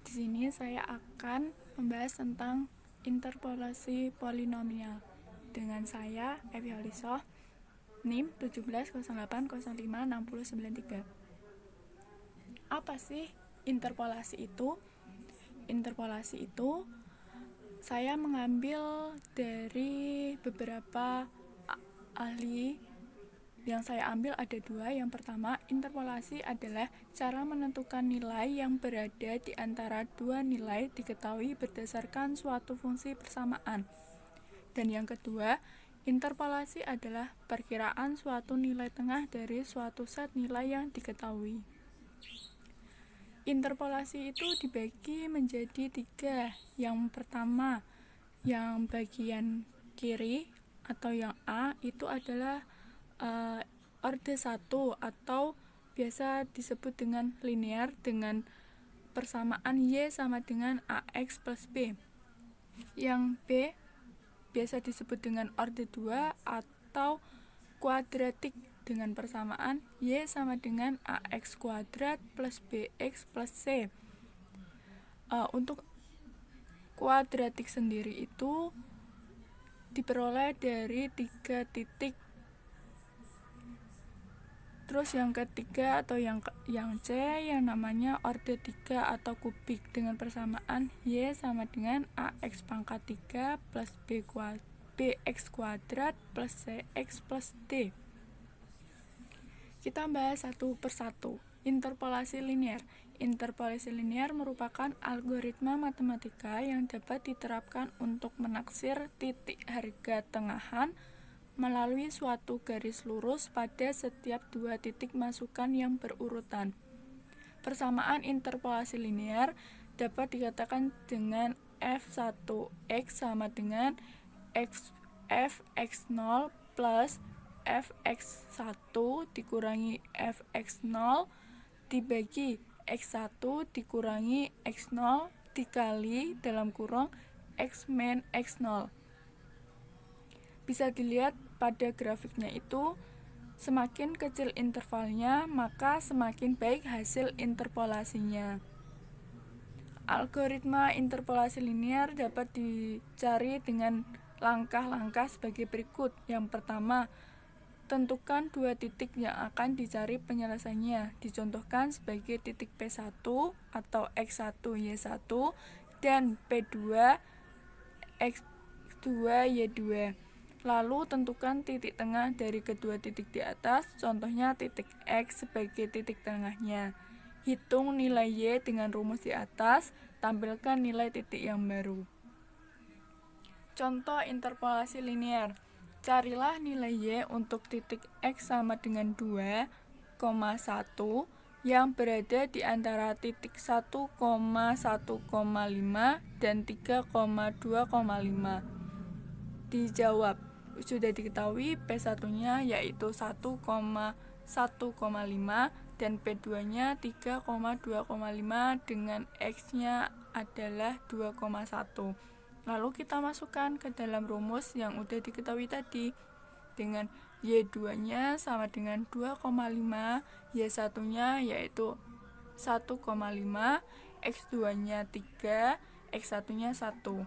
Di sini saya akan membahas tentang interpolasi polinomial. Dengan saya, Evi Holisoh, NIM 170805093. Apa sih interpolasi itu? Interpolasi itu saya mengambil dari beberapa ahli. Yang saya ambil ada dua. Yang pertama, interpolasi adalah cara menentukan nilai yang berada di antara dua nilai diketahui berdasarkan suatu fungsi persamaan. Dan yang kedua, interpolasi adalah perkiraan suatu nilai tengah dari suatu set nilai yang diketahui. Interpolasi itu dibagi menjadi tiga. Yang pertama, yang bagian kiri atau yang A itu adalah orde 1 atau biasa disebut dengan linear dengan persamaan Y sama dengan AX plus B. Yang B biasa disebut dengan orde 2 atau kuadratik dengan persamaan Y sama dengan AX kuadrat plus BX plus C. Untuk kuadratik sendiri itu diperoleh dari 3 titik. Terus yang ketiga atau yang C yang namanya orde 3 atau kubik dengan persamaan Y sama dengan AX pangkat 3 plus BX kuadrat plus CX plus D. Kita bahas satu persatu. Interpolasi linear. Interpolasi linear merupakan algoritma matematika yang dapat diterapkan untuk menaksir titik harga tengahan melalui suatu garis lurus pada setiap dua titik masukan yang berurutan. Persamaan interpolasi linear dapat dikatakan dengan f1x sama dengan fx0 plus fx1 dikurangi fx0 dibagi x1 dikurangi x0 dikali dalam kurung x min x0. Bisa dilihat pada grafiknya itu, semakin kecil intervalnya, maka semakin baik hasil interpolasinya. Algoritma interpolasi linear dapat dicari dengan langkah-langkah sebagai berikut. Yang pertama, tentukan dua titik yang akan dicari penyelesaiannya. Dicontohkan sebagai titik P1 atau X1 Y1 dan P2 X2 Y2. Lalu tentukan titik tengah dari kedua titik di atas, contohnya titik X sebagai titik tengahnya. Hitung nilai Y dengan rumus di atas, tampilkan nilai titik yang baru. Contoh interpolasi linear. Carilah nilai Y untuk titik X sama dengan 2,1 yang berada di antara titik 1,1,5 dan 3,2,5. Dijawab. Sudah diketahui P1-nya yaitu 1,1,5 dan P2-nya 3,2,5 dengan X-nya adalah 2,1. Lalu kita masukkan ke dalam rumus yang udah diketahui tadi dengan Y2-nya sama dengan 2,5, Y1-nya yaitu 1,5, X2-nya 3, X1-nya 1.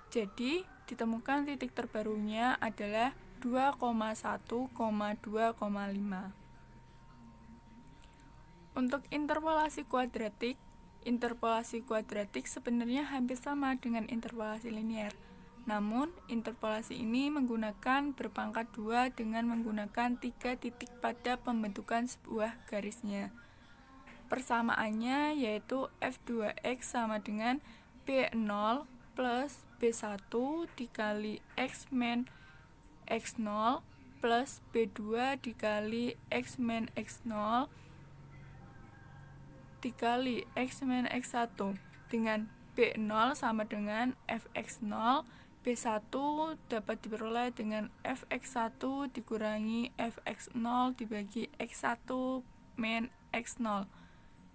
Jadi, ditemukan titik terbarunya adalah 2,1,2,5. Untuk interpolasi kuadratik sebenarnya hampir sama dengan interpolasi linear. Namun, interpolasi ini menggunakan berpangkat 2 dengan menggunakan 3 titik pada pembentukan sebuah garisnya. Persamaannya yaitu f2x sama dengan b0 plus B1 dikali X min X0 plus B2 dikali X min X0 dikali X min X1 dengan B0 sama dengan Fx0. B1 dapat diperoleh dengan Fx1 dikurangi Fx0 dibagi X1 min X0.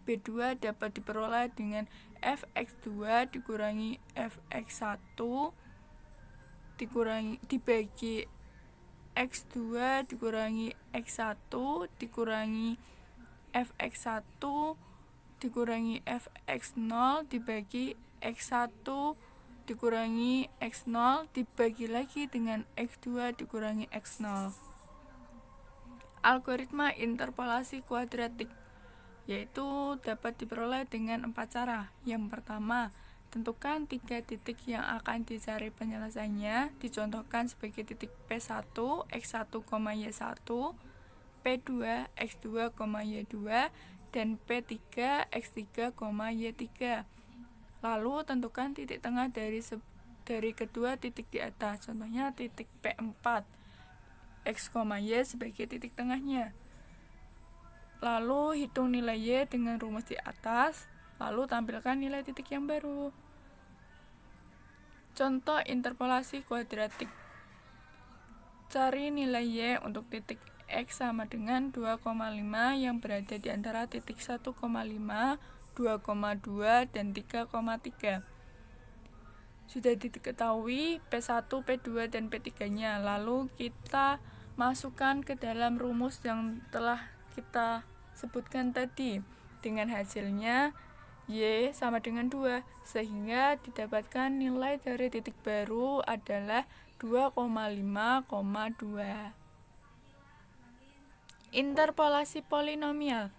B2 dapat diperoleh dengan Fx2 dikurangi Fx1 dibagi X2 dikurangi X1 dikurangi Fx1 dikurangi fx0 dibagi x1 dikurangi x0 dibagi lagi dengan x2 dikurangi x0. Algoritma interpolasi kuadratik yaitu dapat diperoleh dengan 4 cara. Yang pertama, tentukan 3 titik yang akan dicari penyelesaiannya, dicontohkan sebagai titik P1, X1, Y1, P2, X2, Y2, dan P3, X3, Y3. Lalu tentukan titik tengah dari kedua titik di atas, contohnya titik P4, X, Y sebagai titik tengahnya. Lalu hitung nilai Y dengan rumus di atas, lalu tampilkan nilai titik yang baru. Contoh interpolasi kuadratik. Cari nilai Y untuk titik X sama dengan 2,5 yang berada di antara titik 1,5, 2,2, dan 3,3. Sudah diketahui P1, P2, dan P3-nya. Lalu kita masukkan ke dalam rumus yang telah kita sebutkan tadi. Dengan hasilnya Y sama dengan 2, sehingga didapatkan nilai dari titik baru adalah 2,5,2. Interpolasi polinomial.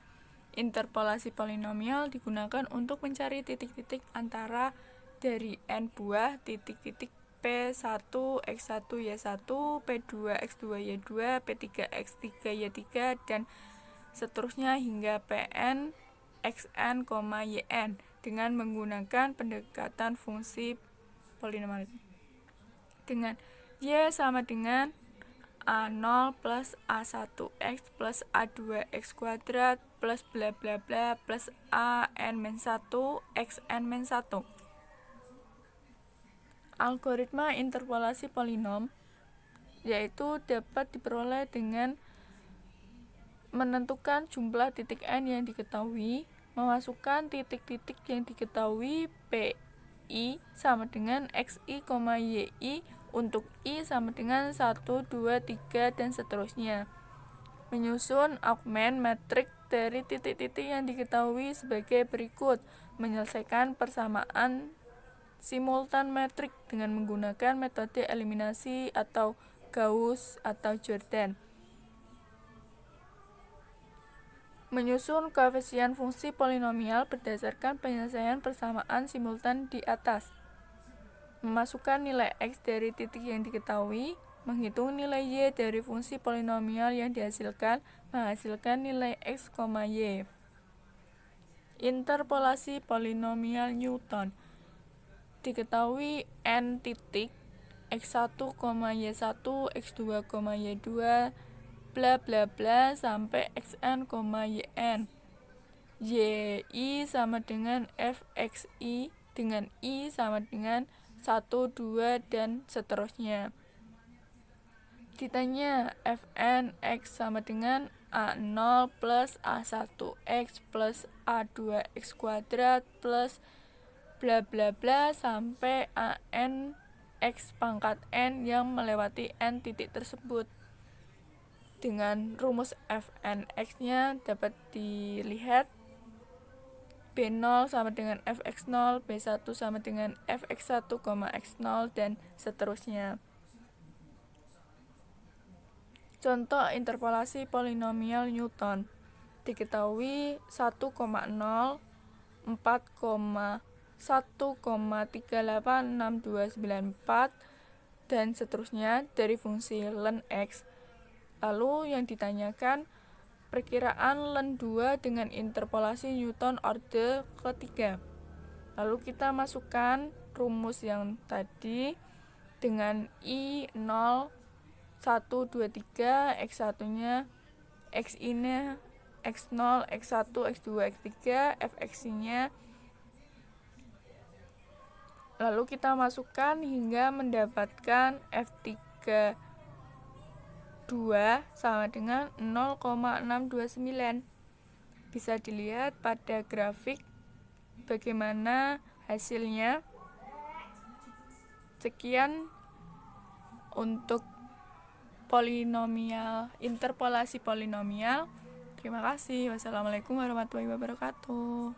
Interpolasi polinomial digunakan untuk mencari titik-titik antara dari n buah titik-titik P1, X1, Y1, P2, X2, Y2, P3, X3, Y3, dan seterusnya hingga Pn, Xn, Yn dengan menggunakan pendekatan fungsi polinomial. Dengan Y sama dengan A0 plus A1X plus A2X kuadrat plus bla bla bla plus An-1 Xn-1. Algoritma interpolasi polinom yaitu dapat diperoleh dengan menentukan jumlah titik n yang diketahui, memasukkan titik-titik yang diketahui PI sama dengan XI, YI untuk I sama dengan 1, 2, 3, dan seterusnya. Menyusun augment metrik dari titik-titik yang diketahui sebagai berikut. Menyelesaikan persamaan simultan metrik dengan menggunakan metode eliminasi atau Gauss atau Jordan. Menyusun koefisien fungsi polinomial berdasarkan penyelesaian persamaan simultan di atas. Memasukkan nilai X dari titik yang diketahui, menghitung nilai Y dari fungsi polinomial yang dihasilkan, menghasilkan nilai X, Y. Interpolasi polinomial Newton. Diketahui n titik X1, Y1, X2, Y2, bla bla bla sampai Xn, Yn. Y sama dengan Fxi dengan I sama dengan 1, 2, dan seterusnya. Ditanya Fn X sama dengan A0 plus A1X plus A2X kuadrat plus bla bla bla sampai An X pangkat N yang melewati N titik tersebut. Dengan rumus Fn X-nya dapat dilihat B0 sama dengan Fx0, B1 sama dengan Fx1, X0, dan seterusnya. Contoh interpolasi polinomial Newton. Diketahui 1,0, 4, 1,386294 dan seterusnya dari fungsi ln X. Lalu yang ditanyakan perkiraan ln 2 dengan interpolasi Newton orde ketiga. Lalu kita masukkan rumus yang tadi dengan I0 1, 2, 3, X1-nya, X-nya, X0, X1, X2, X3, Fx-nya. Lalu kita masukkan hingga mendapatkan F3 2 sama dengan 0,629. Bisa dilihat pada grafik bagaimana hasilnya. Sekian untuk polinomial, interpolasi polinomial. Terima kasih. Wassalamualaikum warahmatullahi wabarakatuh.